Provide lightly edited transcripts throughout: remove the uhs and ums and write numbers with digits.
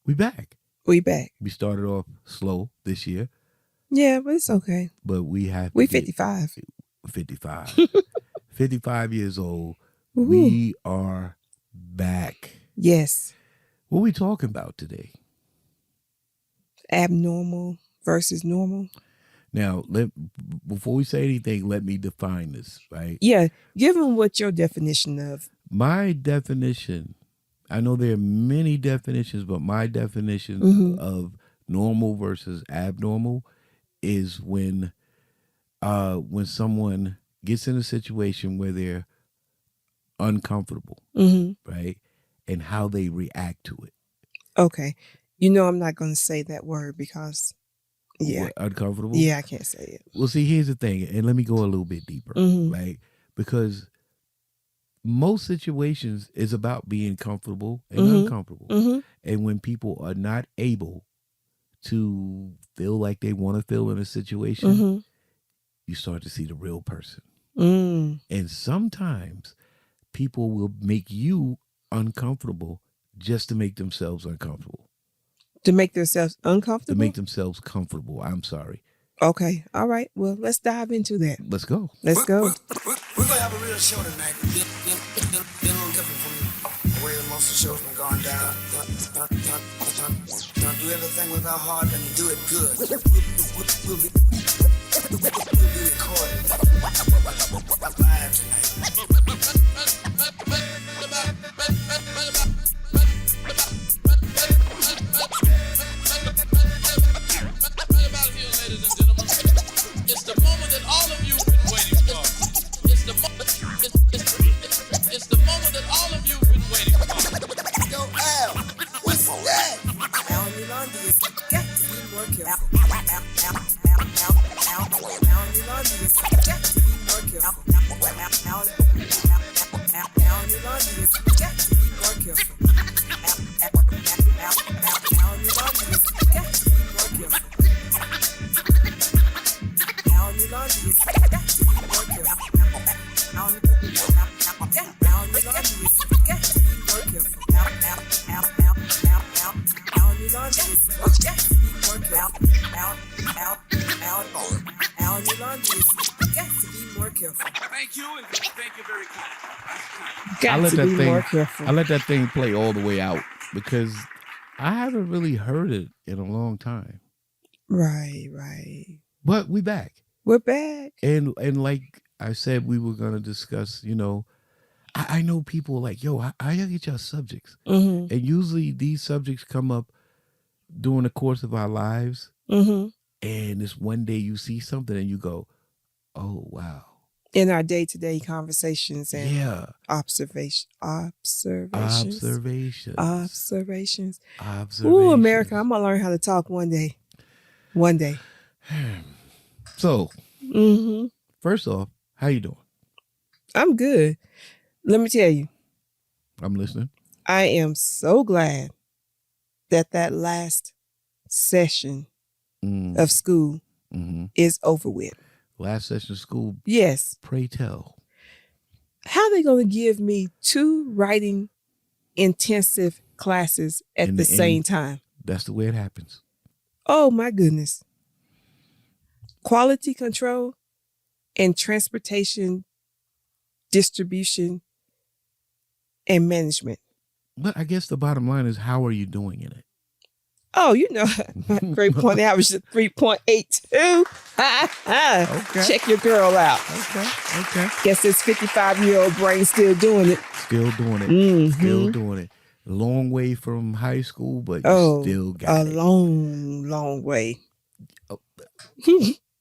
We back. We back. We started off slow this year, Yeah, but it's okay. but we have to We get 55. 55. 55 years old. Ooh. We are back. Yes. What are we talking about today? Abnormal versus normal. Now, before we say anything, let me define this, right? Yeah. Give them what your definition of. My definition, I know there are many definitions, but my definition of normal versus abnormal is when someone gets in a situation where they're uncomfortable, right? And how they react to it. Okay. You know I'm not going to say that word because, yeah. What, uncomfortable? Yeah, I can't say it. Well, see, here's the thing, and let me go a little bit deeper, right? Because most situations is about being comfortable and uncomfortable. And when people are not able to feel like they want to feel in a situation, you start to see the real person. And sometimes people will make you uncomfortable just to make themselves uncomfortable. To make themselves uncomfortable? To make themselves comfortable. I'm sorry. Okay. All right. Well, let's dive into that. Let's go. Let's go. We're going to have a real show tonight. Been a little different from the way most of the show's been going down. Don't do everything with our heart and do it good. We'll be recording live tonight. It's the moment that all of you've been waiting for. It's the moment that all of you've been waiting for. Yo, Al, what's that? Al Yolanda has got to be more careful. Al Yolanda has got to be more careful. Al Yolanda has got to be more careful. Al Yolanda has got to be more careful. Al Yolanda has got to be more careful. Al Yolanda has got to be more careful. Al Yolanda has got to be more careful. Al Yolanda has got to be more careful. Thank you, and thank you very much. Got to be more careful. I let that thing play all the way out because I haven't really heard it in a long time. Right. But we back. We're back. And like I said, we were going to discuss, I know people like, yo, I gotta get y'all subjects. And usually these subjects come up during the course of our lives. And it's one day you see something and you go, oh, wow. In our day-to-day conversations and observations. Ooh, America, I'm going to learn how to talk one day. One day. So, first off, how you doing? I'm good. Let me tell you. I'm listening. I am so glad that last session of school is over with. Last session of school? Yes. Pray tell. How are they going to give me 2 writing intensive classes at the same time? That's the way it happens. Oh, my goodness. Quality control and transportation distribution and management. But I guess the bottom line is, how are you doing in it? Oh, my grade point average is 3.82. Okay. Check your girl out. Okay. Guess this 55-year-old brain still doing it. Still doing it. Still doing it. Long way from high school, but you still got it. A long way.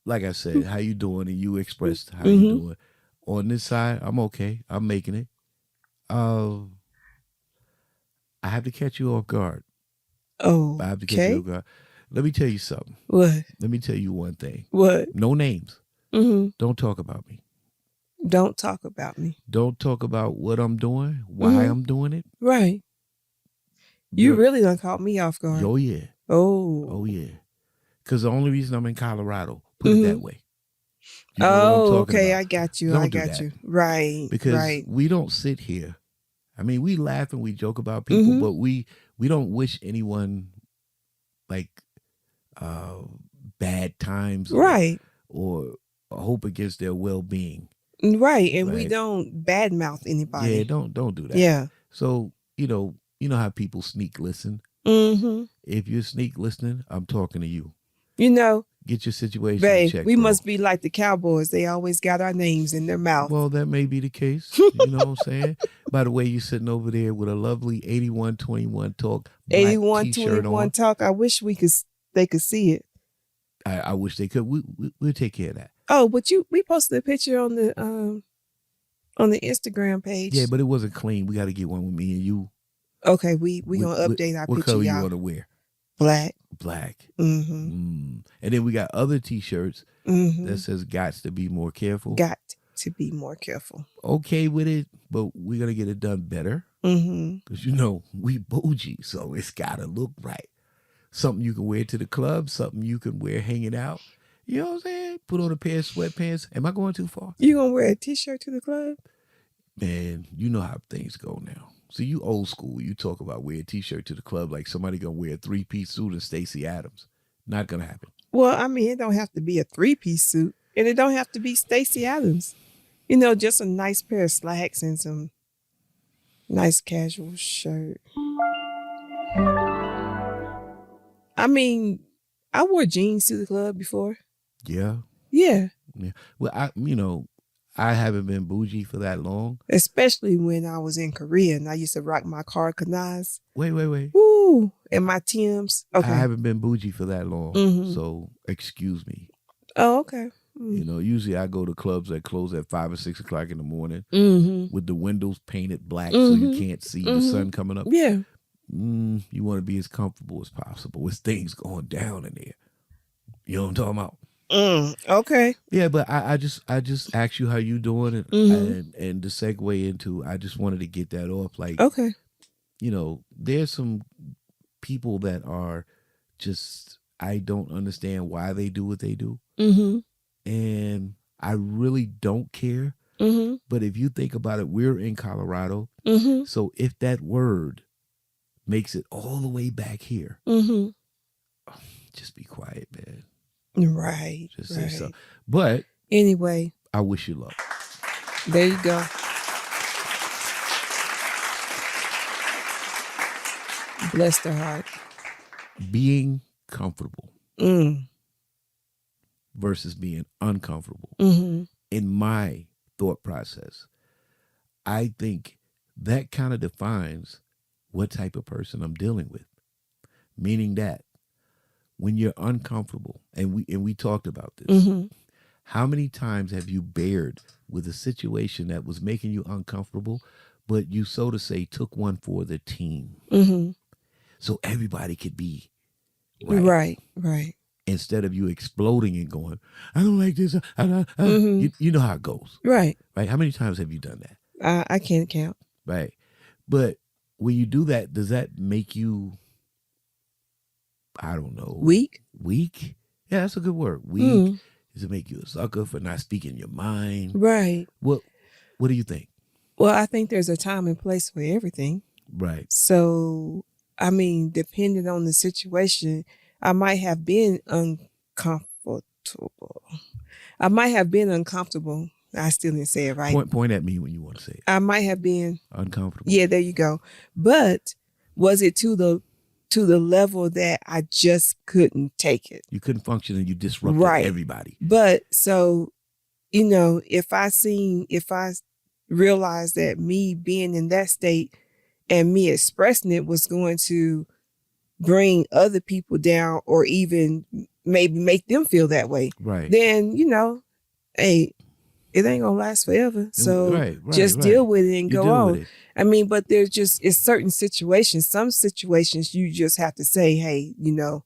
Like I said, how you doing? And you expressed how you doing. On this side, I'm okay. I'm making it. I have to catch you off guard. Oh, I have to catch you off guard. Let me tell you something. What? Let me tell you one thing. What? No names. Don't talk about me. Don't talk about me. Don't talk about what I'm doing, why I'm doing it. Right. You really done caught me off guard. Oh, yeah. Oh, yeah. Because the only reason I'm in Colorado, put it that way. You know okay. I got you. Don't I got you. Right. Because we don't sit here. I mean, we laugh and we joke about people, but we we don't wish anyone like bad times Right. or hope against their well-being. Right. And we Right. don't badmouth anybody. Yeah, don't do that. Yeah. So, you know how people sneak listen. Mm-hmm. If you're sneak listening, I'm talking to you. You know, Get your situation babe, checked. we bro. must be like the Cowboys. They always got our names in their mouth. Well, that may be the case. You know what I'm saying? By the way, you're sitting over there with a lovely 8121 Talk black 8121 T-shirt on. Talk. I wish they could see it. I wish they could. We'll take care of that. Oh, but we posted a picture on the Instagram page. Yeah, but it wasn't clean. We got to get one with me and you. Okay, we gonna update our what picture, color y'all. you want to wear? Black. Black. Mm-hmm. And then we got other T-shirts Mm-hmm. that says "Gots to be more careful." Got to be more careful. Okay with it, but we're gonna get it done better Mm-hmm. because we bougie, so it's gotta look right. Something you can wear to the club, something you can wear hanging out. You know what I'm saying? Put on a pair of sweatpants. Am I going too far? You gonna wear a T-shirt to the club? Man, you know how things go now. So you old school. You talk about wear a T-shirt to the club like somebody gonna wear a 3-piece suit and Stacey Adams. Not gonna happen. Well, I mean, it don't have to be a 3-piece suit, and it don't have to be Stacey Adams. You know, just a nice pair of slacks and some nice casual shirt. I mean, I wore jeans to the club before. Yeah. Yeah. Well, I haven't been bougie for that long. Especially when I was in Korea and I used to rock my Carcanaz. Wait. Woo! And my Timbs. Okay. I haven't been bougie for that long. Mhm. So excuse me. Oh, okay. You know, usually I go to clubs that close at 5 or 6 o'clock in the morning Mm-hmm. with the windows painted black so you Mhm. can't see the sun coming up. Yeah. You want to be as comfortable as possible with things going down in there. You know what I'm talking about? Okay. Yeah, but I just asked you how you doing and to segue into, I just wanted to get that off. Like, Okay. you know, there's some people that are just, I don't understand why they do what they do. Mm-hmm. And I really don't care. Mm-hmm. But if you think about it, we're in Colorado. Mm-hmm. So if that word makes it all the way back here, Mm-hmm. just be quiet, man. Right. Just say right. something. But Anyway, I wish you luck. there you go. Bless their heart. Being comfortable Mm. versus being uncomfortable. Mm-hmm. In my thought process, I think that kind of defines what type of person I'm dealing with. Meaning that when you're uncomfortable, and we talked about this, Mm-hmm. how many times have you bared with a situation that was making you uncomfortable, but you, so to say, took one for the team, Mm-hmm. so everybody could be Right. instead of you exploding and going, I don't like this. Mm-hmm. You know how it goes, Right. right? How many times have you done that? I can't count. Right. But when you do that, does that make you, I don't know, Weak? Weak? Yeah, that's a good word. Weak. Mm. Does it make you a sucker for not speaking your mind? Right. What do you think? Well, I think there's a time and place for everything. Right. So, I mean, depending on the situation, I might have been uncomfortable. I still didn't say it right. Point at me when you want to say it. I might have been Uncomfortable. Yeah, there you go. But was it to the level that I just couldn't take it? You couldn't function and you disrupted Right. everybody. But so, you know, if I realized that me being in that state and me expressing it was going to bring other people down or even maybe make them feel that way, Right. then, you know, hey, it ain't gonna last forever. So Right, just right. deal with it and You go deal on. with it. I mean, but it's certain situations. Some situations you just have to say, hey, you know,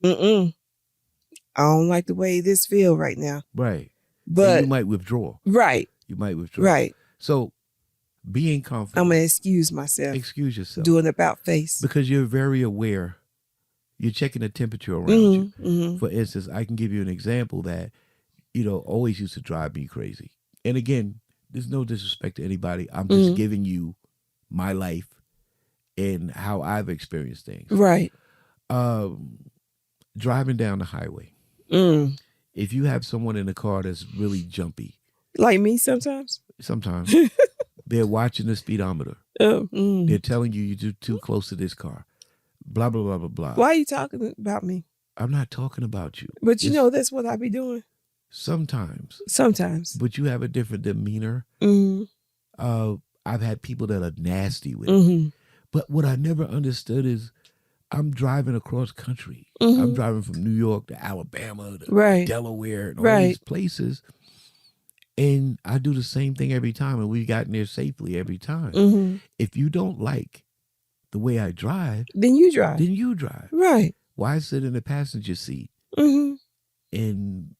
I don't like the way this feel right now. Right. But And you might withdraw. right. You might withdraw. Right. So being comfortable. I'm gonna excuse myself. Excuse yourself. Do an about face. Because you're very aware. You're checking the temperature around you. Mm-hmm. For instance, I can give you an example that, you know, always used to drive me crazy. And again, there's no disrespect to anybody. I'm just giving you my life and how I've experienced things. Right. Driving down the highway. Mm. If you have someone in the car that's really jumpy, Like me sometimes. sometimes they're watching the speedometer. Oh. They're telling you you're too close to this car. Blah, blah, blah, blah, blah. Why are you talking about me? I'm not talking about you. But you It's know that's what I be doing sometimes. sometimes. But you have a different demeanor. Mm-hmm. I've had people that are nasty with it. Mm-hmm. But what I never understood is I'm driving across country. Mm-hmm. I'm driving from New York to Alabama to Right. Delaware and all Right. these places. And I do the same thing every time. And we've gotten there safely every time. Mm-hmm. If you don't like the way I drive, Then you drive. then you drive. Right. Why sit in the passenger seat Mm-hmm. and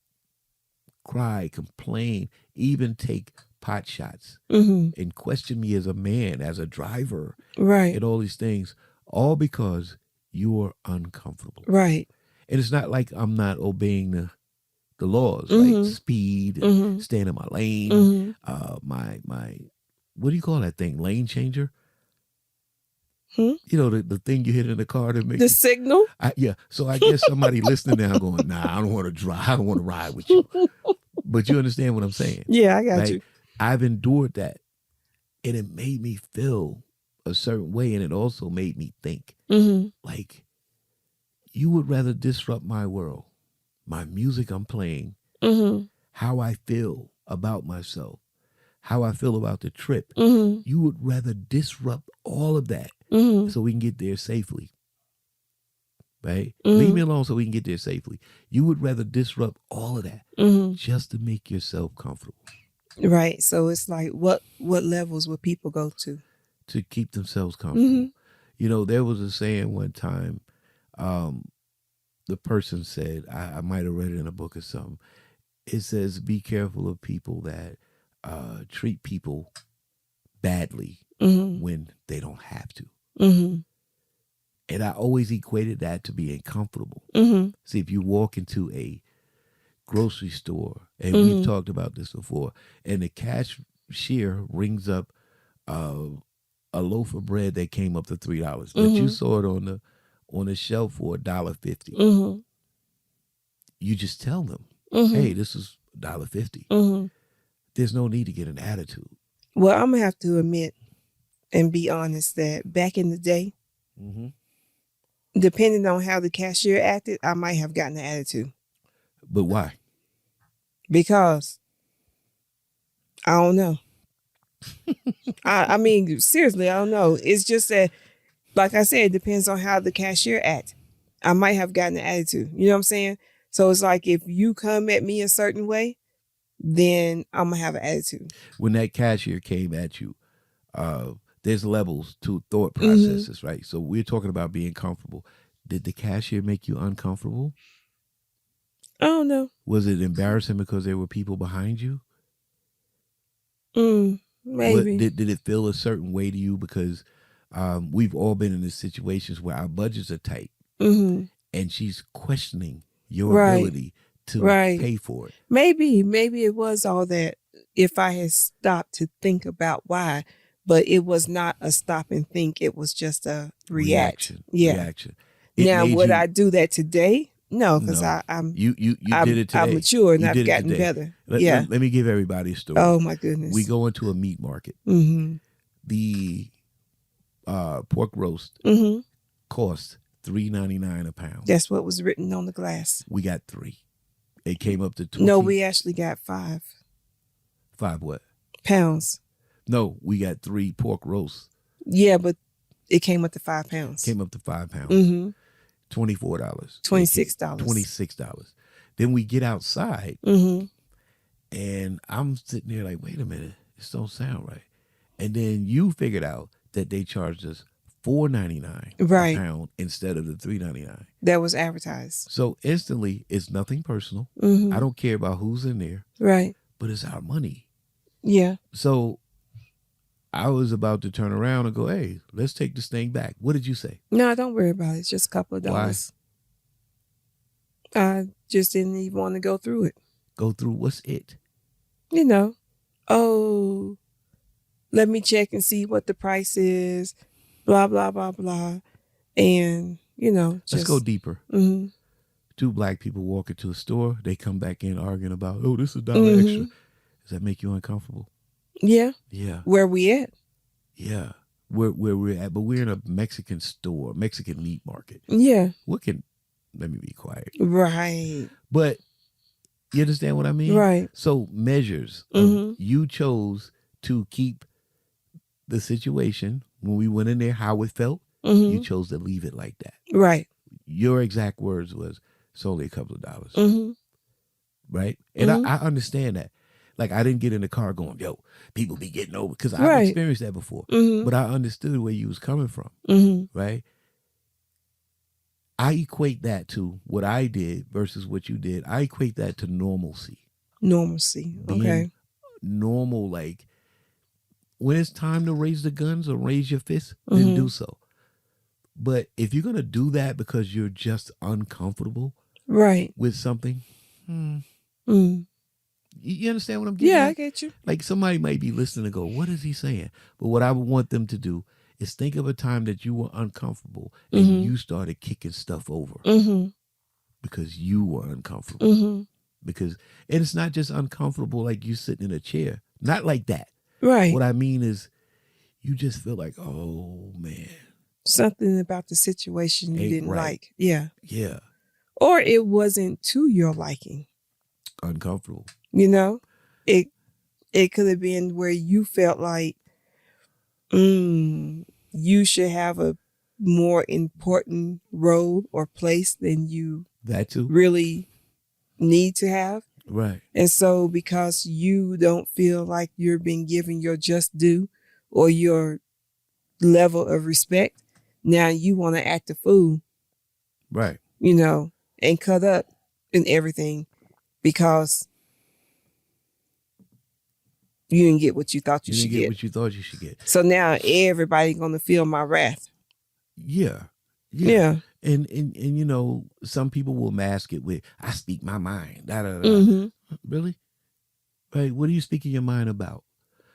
cry, complain, even take pot shots Mm-hmm. and question me as a man, as a driver, Right. and all these things, all because you're uncomfortable. Right. And it's not like I'm not obeying the laws, Mhm. like speed, Mhm. staying in my lane, Mhm. my what do you call that thing? Lane changer? Hmm? You know, the thing you hit in the car to make The signal. yeah. So I guess somebody listening now going, nah, I don't want to drive. I don't want to ride with you. But you understand what I'm saying? Yeah, I got Like, you. I've endured that. And it made me feel a certain way. And it also made me think, Mm-hmm. like, you would rather disrupt my world, my music I'm playing, Mm-hmm. how I feel about myself, how I feel about the trip. Mm-hmm. You would rather disrupt all of that Mm-hmm. so we can get there safely. Right? Mhm. Leave me alone so we can get there safely. You would rather disrupt all of that Mm-hmm. just to make yourself comfortable, Right. So it's like what levels would people go to? to keep themselves comfortable. Mm-hmm. You know, there was a saying one time, the person said, I might have read it in a book or something. It says, be careful of people that treat people badly Mm-hmm. when they don't have to. Mm-hmm. And I always equated that to being comfortable. Mm-hmm. See, if you walk into a grocery store, and Mhm. we've talked about this before, and the cashier rings up a loaf of bread that came up to $3, but you Mhm. saw it on the shelf for $1.50. Mm-hmm. You just tell them, Mm-hmm. hey, this is $1.50. Mm-hmm. There's no need to get an attitude. Well, I'm gonna have to admit and be honest that back in the day, Mm-hmm. depending on how the cashier acted, I might have gotten an attitude But why? because I don't know. I mean, seriously, I don't know. It's just that, like I said, it depends on how the cashier act. I might have gotten an attitude. You know what I'm saying? So it's like if you come at me a certain way, then I'm gonna have an attitude. When that cashier came at you, there's levels to thought Mm-hmm. processes, right? So we're talking about being comfortable. Did the cashier make you uncomfortable? I don't know. Was it embarrassing because there were people behind you? Maybe. Did it feel a certain way to you? Because we've all been in these situations where our budgets are tight, Mm-hmm. and she's questioning your Right. ability to Right. pay for it. Maybe it was all that if I had stopped to think about why, but it was not a stop and think. It was just a react. Yeah. Reaction. It Now, made would you- I do that today? No, because No. I'm You I'm, did it today. I'm mature and You I've did it gotten today. better. Let Yeah. me give everybody a story. Oh my goodness. We go into a meat market. Mm-hmm. The pork roast Mm-hmm. cost $3.99 a pound. That's what was written on the glass. We got 3. It came up to 20. No, we actually got 5 5 what? pounds. No, we got 3 pork roasts. Yeah, but it came up to 5 pounds. Came up to 5 pounds. Mm-hmm. $24. $26. $26. Then we get outside, Mm-hmm. and I'm sitting there like, wait a minute, this don't sound right. And then you figured out that they charged us $4.99 Right. a pound instead of the $3.99. That was advertised. So instantly, it's nothing personal. Mm-hmm. I don't care about who's in there, Right. but it's our money. Yeah. So I was about to turn around and go, hey, let's take this thing back. What did you say? No, don't worry about it. It's just a couple of Why? dollars. I just didn't even want to go through it. Go through what's it? You know, oh, let me check and see what the price is. blah, blah, blah, blah. And, Let's go just, deeper. mm-hmm, Two black people walk into a store. They come back in arguing about, oh, this is $1 mm-hmm. extra. Does that make you uncomfortable? Yeah. Yeah. Where we at? Yeah. Where we're at. But we're in a Mexican store, Mexican meat market. Yeah. Let me be quiet. Right. But you understand what I mean? Right. So measures. Mm-hmm. You chose to keep the situation when we went in there, how it felt. Mm-hmm. You chose to leave it like that. Right. Your exact words was, it's only a couple of dollars. Mm-hmm. Right? And Mm-hmm. I understand that. Like, I didn't get in the car going, yo, people be getting over, because I've Right. experienced that before. Mm-hmm. But I understood where you was coming from. Mm-hmm. Right? I equate that to what I did versus what you did. I equate that to normalcy. Normalcy. Being Okay. normal, like, when it's time to raise the guns or raise your fist, then Mm-hmm. do so. But if you're going to do that because you're just uncomfortable Right. with something, Mm. you understand what I'm getting Yeah, at? I get you. Like, somebody might be listening and go, what is he saying? But what I would want them to do is think of a time that you were uncomfortable and Mm-hmm. you started kicking stuff over Mm-hmm. because you were uncomfortable. Mm-hmm. And it's not just uncomfortable like you sitting in a chair. Not like that. Right. What I mean is you just feel like, oh, man. Something about the situation you Ain't didn't right. like. Yeah. Yeah. Or it wasn't to your liking. Uncomfortable. It could have been where you felt like you should have a more important role or place than you That too. really need to have. Right. And so because you don't feel like you're being given your just due or your level of respect, now you want to act a fool, Right. and cut up and everything because you didn't get what you thought you You should didn't get get. what you thought you should get. So now everybody gonna feel my wrath. Yeah. Yeah. And some people will mask it with, I speak my mind. Da, da, da. Mm-hmm. Really? Right. What are you speaking your mind about?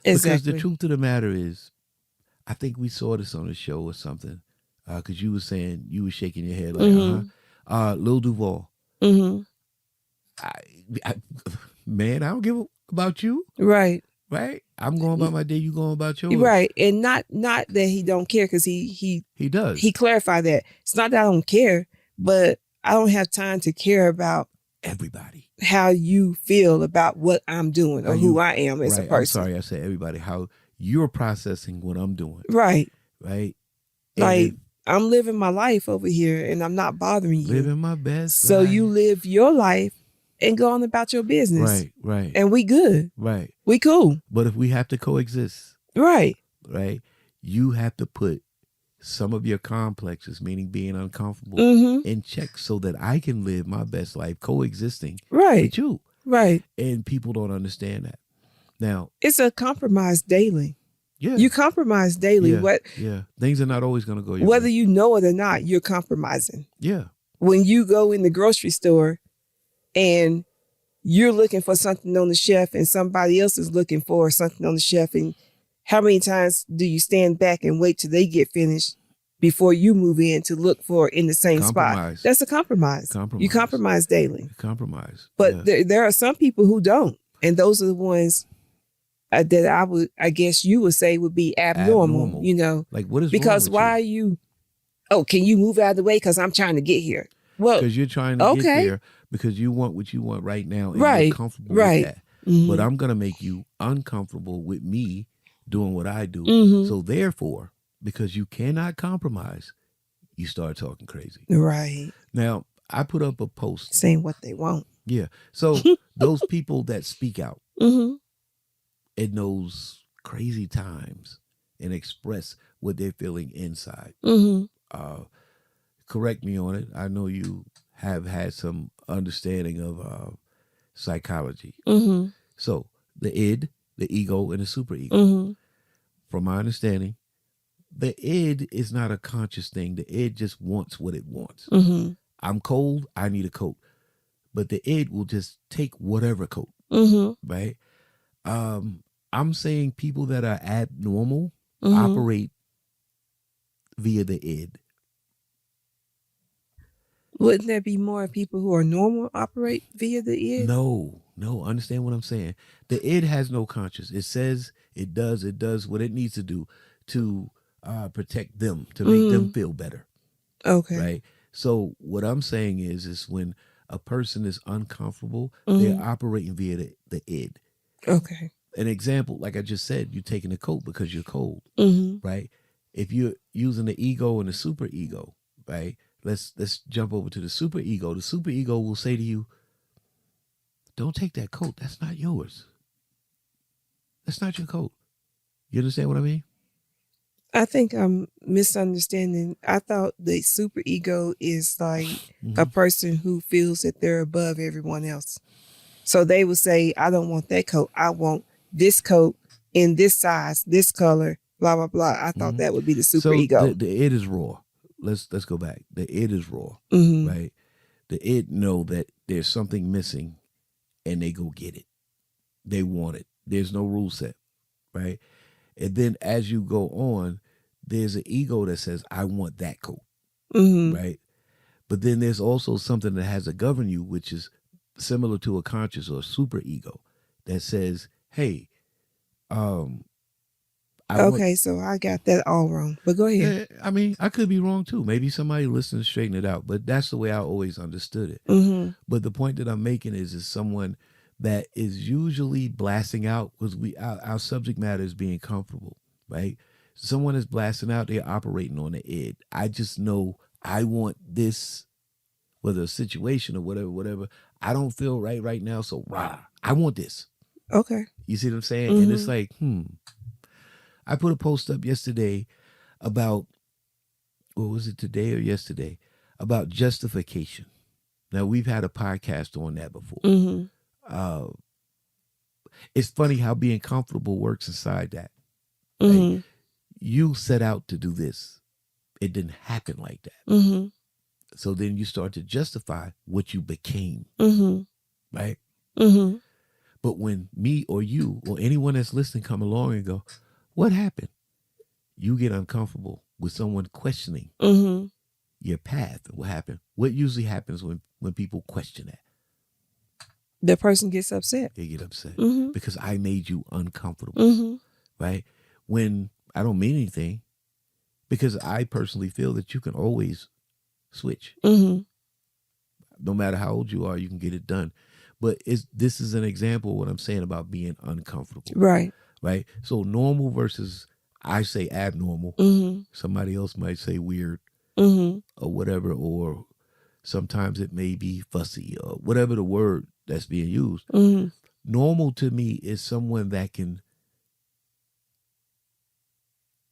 Because Exactly. the truth of the matter is, I think we saw this on a show or something. Because you were saying, you were shaking your head like, Lil Duval. Mm-hmm. Man, I don't give a about you. Right. Right? I'm going about my day, you going about yours. Right. And not that he don't care, because he does. he clarified that. It's not that I don't care, but I don't have time to care about everybody. How you feel about what I'm doing or who I am as a Right. person. I'm sorry, I said everybody. How you're processing what I'm doing. Right. Right. Like, I'm living my life over here and I'm not bothering you. Living my best So life. you live your life and go on about your business. Right, right. And we good. Right. We cool. But if we have to coexist. Right. Right. You have to put some of your complexes, meaning being uncomfortable, in check so that I can live my best life coexisting with you. Right. And people don't understand that. Now, it's a compromise daily. Yeah. You compromise daily. Yeah. Things are not always going to go your whether way. you know it or not, you're compromising. Yeah. When you go in the grocery store and you're looking for something on the shelf and somebody else is looking for something on the shelf, and how many times do you stand back and wait till they get finished before you move in to look for in the same spot? That's a compromise. You compromise daily. Compromise. But there are some people who don't. And those are the ones that I guess you would say would be abnormal. Like, what is because wrong with why are you, can you move out of the way? Because I'm trying to get here. Well, because you're trying to get there because you want what you want right now and you're comfortable with that. But I'm going to make you uncomfortable with me doing what I do. So therefore, because you cannot compromise, you start talking crazy. Right. Now, I put up a post. Saying what they want. Yeah. So those people that speak out in those crazy times and express what they're feeling inside. Correct me on it. I know you have had some understanding of psychology. So the id, the ego, and the superego. From my understanding, the id is not a conscious thing. The id just wants what it wants. I'm cold, I need a coat. But the id will just take whatever coat. Right? I'm saying people that are abnormal operate via the id. Wouldn't there be more people who are normal operate via the id? No, understand what I'm saying. The id has no conscience. It says it does what it needs to do to protect them, to make them feel better, Okay. right? So what I'm saying is when a person is uncomfortable, they're operating via the id. Okay. An example, like I just said, you're taking a coat because you're cold, right? If you're using the ego and the super ego, right? Let's jump over to the super ego. The super ego will say to you, don't take that coat. That's not yours. That's not your coat. You understand what I mean? I think I'm misunderstanding. I thought the super ego is like a person who feels that they're above everyone else. So they would say, I don't want that coat. I want this coat in this size, this color, blah, blah, blah. I thought that would be the super So ego. the id is raw. Let's go back. The id is raw, Mm-hmm. right? The id know that there's something missing and they go get it. They want it. There's no rule set, right? And then as you go on, there's an ego that says, I want that coat, Mm-hmm. right? But then there's also something that has to govern you, which is similar to a conscious or super ego that says, hey, Okay, so I got that all wrong. But go ahead. I mean, I could be wrong too. Maybe somebody listening straighten it out, but that's the way I always understood it. Mm-hmm. But the point that I'm making is someone that is usually blasting out because our subject matter is being comfortable, right? Someone is blasting out, they're operating on the id. I just know I want this, whether a situation or whatever. I don't feel right now, so I want this. Okay. You see what I'm saying? And it's like, I put a post up yesterday about, what was it, today or yesterday, about justification. Now, we've had a podcast on that before. Mm-hmm. It's funny how being comfortable works inside that. Mm-hmm. Like, you set out to do this. It didn't happen like that. Mm-hmm. So then you start to justify what you became, Mm-hmm. right? Mm-hmm. But when me or you or anyone that's listening come along and go, what happened? You get uncomfortable with someone questioning Mm-hmm. your path. What happened? What usually happens when people question that? The person gets upset. They get upset Mm-hmm. because I made you uncomfortable, Mm-hmm. right? When I don't mean anything, because I personally feel that you can always switch. Mm-hmm. No matter how old you are, you can get it done. But this is an example of what I'm saying about being uncomfortable. Right. Right? So normal versus, I say abnormal. Mm-hmm. Somebody else might say weird Mm-hmm. or whatever, or sometimes it may be fussy or whatever the word that's being used. Mm-hmm. Normal to me is someone that can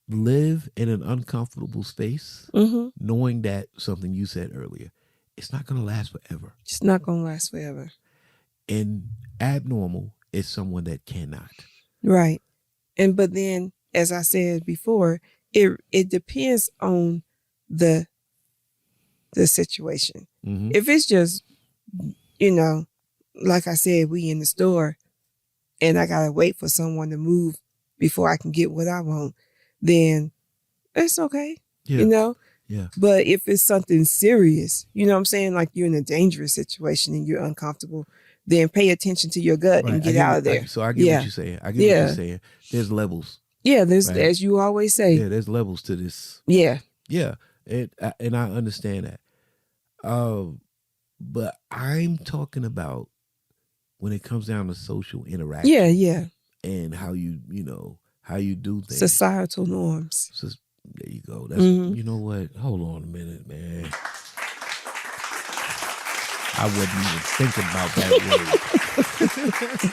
live in an uncomfortable space, Mm-hmm. knowing that something you said earlier, it's not going to last forever. It's not going to last forever. And abnormal is someone that cannot. Right. But then, as I said before, it depends on the situation. Mm-hmm. If it's just, like I said, we in the store and I gotta wait for someone to move before I can get what I want, then it's okay. Yeah. Yeah. But if it's something serious, you know what I'm saying? Like you're in a dangerous situation and you're uncomfortable, then pay attention to your gut and get out of there. So I get what you're saying. I get what you're saying. There's levels. Yeah, there's, right? as you always say. Yeah, there's levels to this. Yeah. Yeah. And I understand that. But I'm talking about when it comes down to social interaction. Yeah, yeah. And how you do things. Societal norms. So, there you go. That's You know what? Hold on a minute, man. I wasn't even thinking about that word.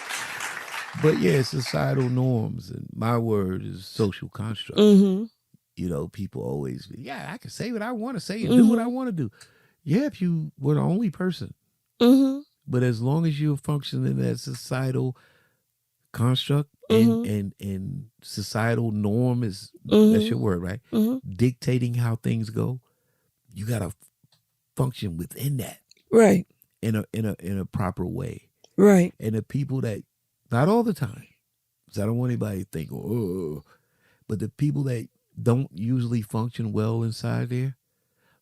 But yeah, societal norms, and my word is social construct. Mm-hmm. People always be, I can say what I want to say and do what I want to do. Yeah, if you were the only person. Mm-hmm. But as long as you're functioning as societal construct and societal norm is, that's your word, right? Mm-hmm. Dictating how things go, you gotta function within that. Right. In a proper way. Right. And the people that, not all the time, because I don't want anybody to think, but the people that don't usually function well inside there.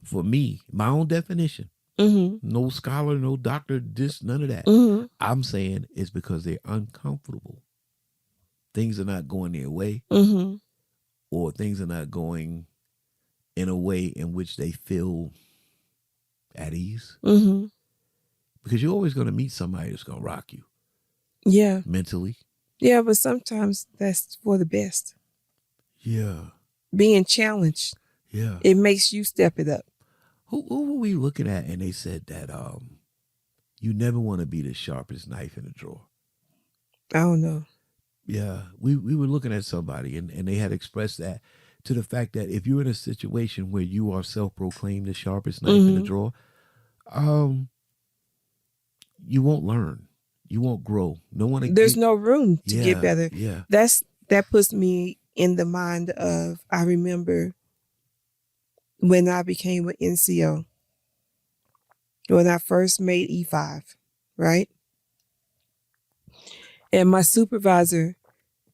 For me, my own definition, no scholar, no doctor, none of that. I'm saying it's because they're uncomfortable. Things are not going their way, or things are not going in a way in which they feel at ease. Because you're always going to meet somebody that's going to rock you. Yeah. Mentally. Yeah, but sometimes that's for the best. Yeah. Being challenged. Yeah. It makes you step it up. Who were we looking at? And they said that you never want to be the sharpest knife in the drawer. I don't know. Yeah. We were looking at somebody and they had expressed that to the fact that if you're in a situation where you are self-proclaimed the sharpest knife in the drawer, you won't learn. You won't grow. There's no room to get better. Yeah. That puts me in the mind of, I remember when I became an NCO, when I first made E5, right? And my supervisor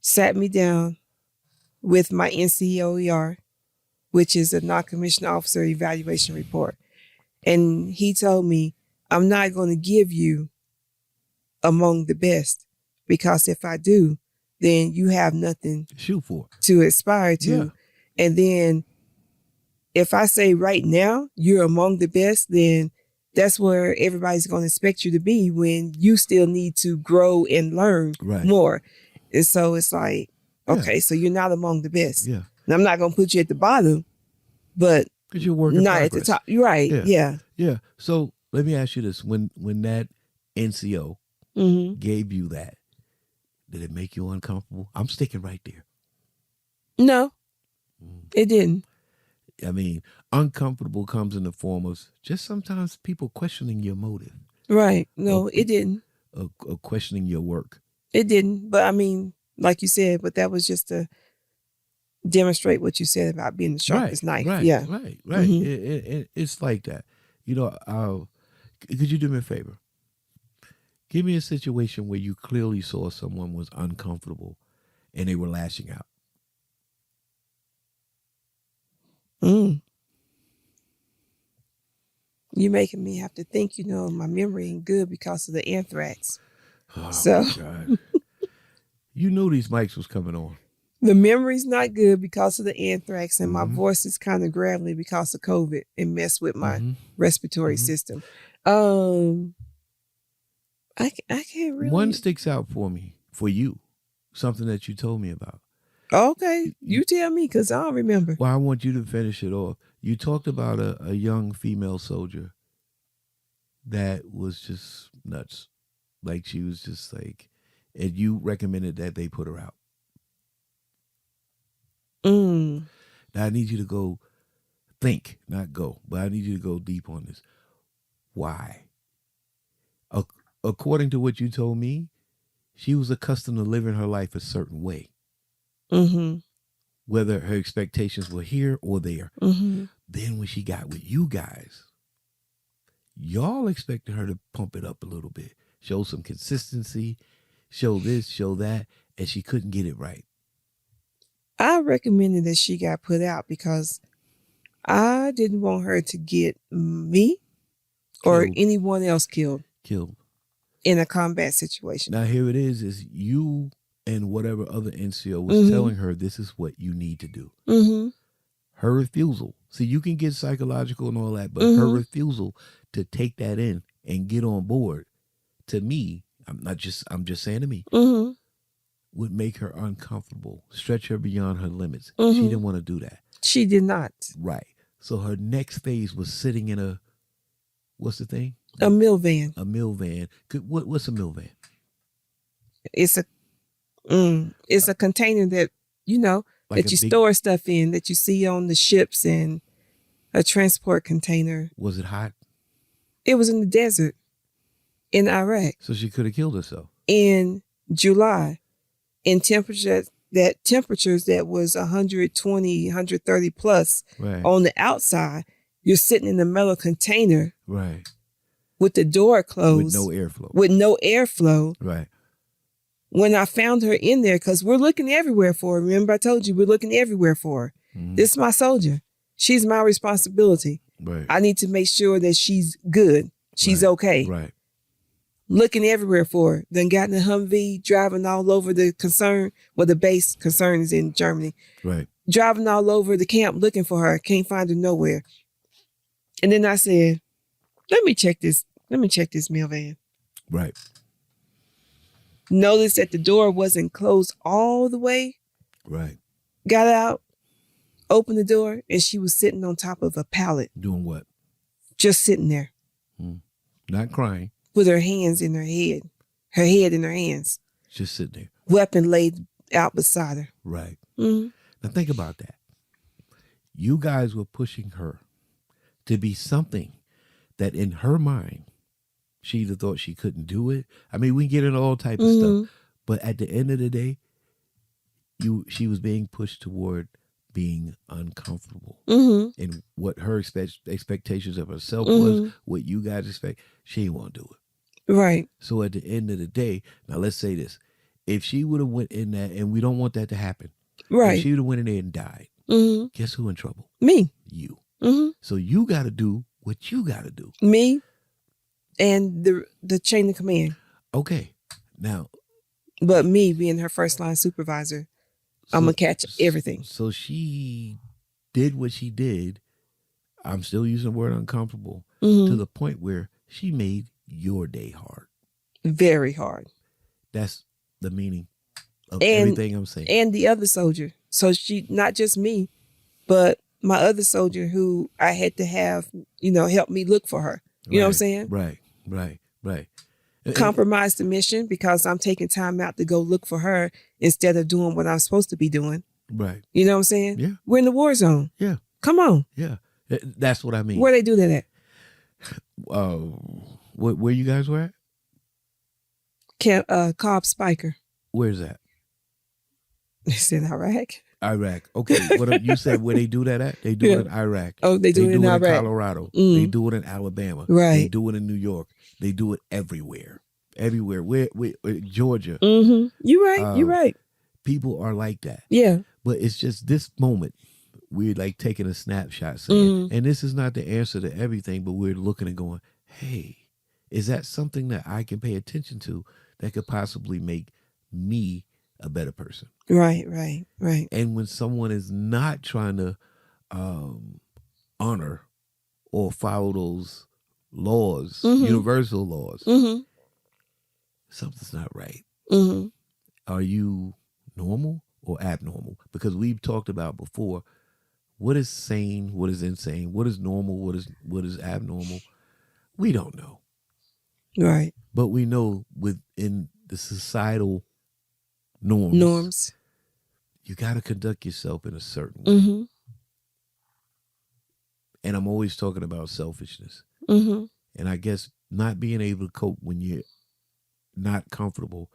sat me down with my NCOER, which is a non-commissioned officer evaluation report. And he told me, I'm not going to give you among the best, because if I do, then you have nothing shoot for to aspire to. Yeah. And then if I say right now you're among the best, then that's where everybody's going to expect you to be when you still need to grow and learn more. And so it's like, okay, so you're not among the best. Yeah. And I'm not going to put you at the bottom, but because you're working not at the top. You're right. Yeah. Yeah. So let me ask you this: when that NCO gave you that, did it make you uncomfortable? I'm sticking right there. No, it didn't. I mean, uncomfortable comes in the form of just sometimes people questioning your motive. Right. No, it didn't. Or questioning your work. It didn't. But I mean, like you said, but that was just to demonstrate what you said about being the sharpest knife. Right. Yeah. Right. It's like that. You know, could you do me a favor? Give me a situation where you clearly saw someone was uncomfortable and they were lashing out. You making me have to think, my memory ain't good because of the anthrax. Oh, so my God. You knew these mics was coming on. The memory's not good because of the anthrax, and my voice is kind of gravelly because of COVID and messed with my respiratory system. I can't really. One sticks out for you, something that you told me about. Okay, you tell me, because I don't remember. Well, I want you to finish it off. You talked about a young female soldier that was just nuts. Like she was just like, and you recommended that they put her out. Now I need you to go think, not go, but I need you to go deep on this. Why? According to what you told me, she was accustomed to living her life a certain way. Whether her expectations were here or there. Then when she got with you guys, y'all expected her to pump it up a little bit, show some consistency, show this, show that, and she couldn't get it right. I recommended that she got put out because I didn't want her to get me or anyone else killed in a combat situation. Now here it is you and whatever other NCO was telling her this is what you need to do. Her refusal. See, you can get psychological and all that, but her refusal to take that in and get on board, to me, I'm just saying to me, would make her uncomfortable, stretch her beyond her limits. She didn't want to do that. She did not. Right. So her next phase was sitting in what's the thing? A mill van. A mill van. What's a mill van? It's a container that, like that you store stuff in, that you see on the ships, and a transport container. Was it hot? It was in the desert in Iraq. So she could have killed herself. In July, in temperatures that was 120, 130 plus on the outside, you're sitting in a metal container. Right. With the door closed. With no airflow. Right. When I found her in there, because we're looking everywhere for her. Remember I told you we're looking everywhere for her. This is my soldier. She's my responsibility. Right. I need to make sure that she's good. She's okay. Right. Looking everywhere for her. Then got in a Humvee, driving all over the the base concern is in Germany. Right. Driving all over the camp looking for her. Can't find her nowhere. And then I said, let me check this meal van. Right. Noticed that the door wasn't closed all the way. Right. Got out, opened the door, and she was sitting on top of a pallet. Doing what? Just sitting there. Not crying. With her hands in her head. Her head in her hands. Just sitting there. Weapon laid out beside her. Right. Mm-hmm. Now think about that. You guys were pushing her to be something that in her mind, she either thought she couldn't do it. I mean, we get into all type of stuff. But at the end of the day, she was being pushed toward being uncomfortable. And what her expectations of herself was, what you guys expect, she didn't want to do it. Right. So at the end of the day, now let's say this. If she would have went in that, and we don't want that to happen. Right. If she would have went in there and died, guess who in trouble? Me. You. So you got to do what you got to do. Me and the chain of command. Okay. Now. But me being her first line supervisor, I'm going to catch everything. So she did what she did. I'm still using the word uncomfortable to the point where she made your day hard. Very hard. That's the meaning of everything I'm saying. And the other soldier. So she, not just me, but my other soldier who I had to have, help me look for her. You know what I'm saying? Right. Compromise the mission because I'm taking time out to go look for her instead of doing what I'm supposed to be doing. Right. You know what I'm saying? Yeah. We're in the war zone. Yeah. Come on. Yeah. That's what I mean. Where they do that at? Where you guys were at? Cobb Spiker. Where's that? It's in Iraq. Iraq. Okay. What you said where they do that at? They do it in Iraq. Oh, they do it in Iraq. Colorado. They do it in Alabama. Right. They do it in New York. They do it everywhere. Everywhere. Where Georgia. You're right. You're right. People are like that. Yeah. But it's just this moment. We're like taking a snapshot saying, and this is not the answer to everything, but we're looking and going, hey, is that something that I can pay attention to that could possibly make me a better person? Right. And when someone is not trying to honor or follow those laws, universal laws, something's not right. Are you normal or abnormal? Because we've talked about before, what is sane, what is insane, what is normal, what is abnormal? We don't know. Right. But we know within the societal norms. You got to conduct yourself in a certain way. And I'm always talking about selfishness. And I guess not being able to cope when you're not comfortable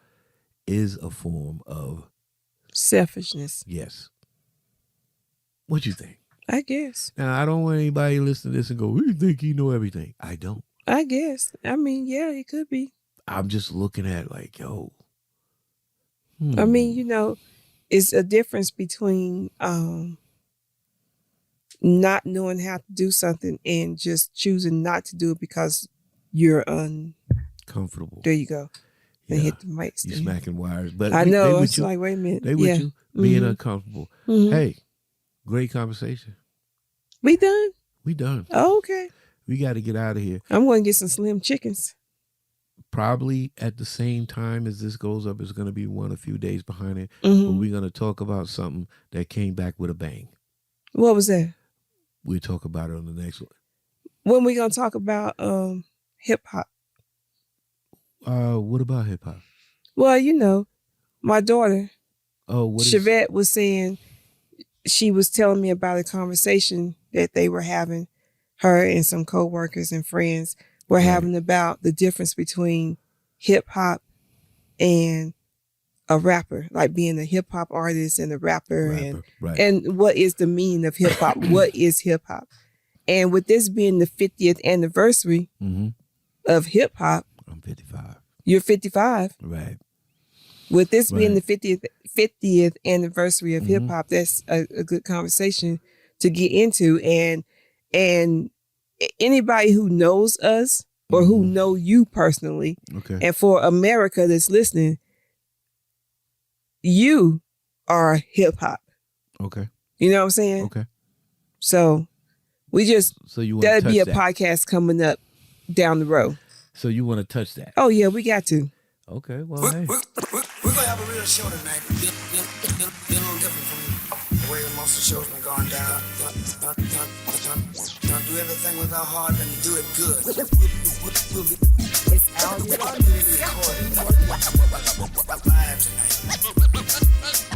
is a form of selfishness. Yes. What you think? I guess. Now, I don't want anybody to listen to this and go, you think you know everything. I don't. I guess. I mean, yeah, it could be. I'm just looking at like, yo. I mean, it's a difference between not knowing how to do something and just choosing not to do it because you're comfortable. There you go. Yeah. And hit the mic stand. You're smacking wires. But I know. It's you. like, wait a minute. They with you being uncomfortable. Hey, great conversation. We done? We done. Oh, okay. We got to get out of here. I'm going to get some slim chickens. Probably at the same time as this goes up, it's going to be a few days behind it. But we're going to talk about something that came back with a bang. What was that? We'll talk about it on the next one. When we going to talk about hip hop? What about hip hop? Well, my daughter, Chevette was saying, she was telling me about a conversation that they were having, her and some co-workers and friends were having about the difference between hip hop and a rapper, like being a hip hop artist and a rapper. And what is the meaning of hip hop? What is hip hop? And with this being the 50th anniversary of hip hop, I'm 55. You're 55. Right. With this being Right. the 50th anniversary of hip hop, that's a good conversation to get into. And anybody who knows us or who know you personally, Okay. and for America that's listening, you are hip hop. Okay. You know what I'm saying? Okay. So we just So you want to that'll touch be a that? podcast coming up down the road. So you want to touch that? Oh yeah, we got to. Okay. Well, We're, hey. we're, we're, we're gonna have a real show tonight. Be a little different from the way most of the shows been going down. Don't do everything with our heart and do it good. We'll be It's Al Yolanda. recording live tonight.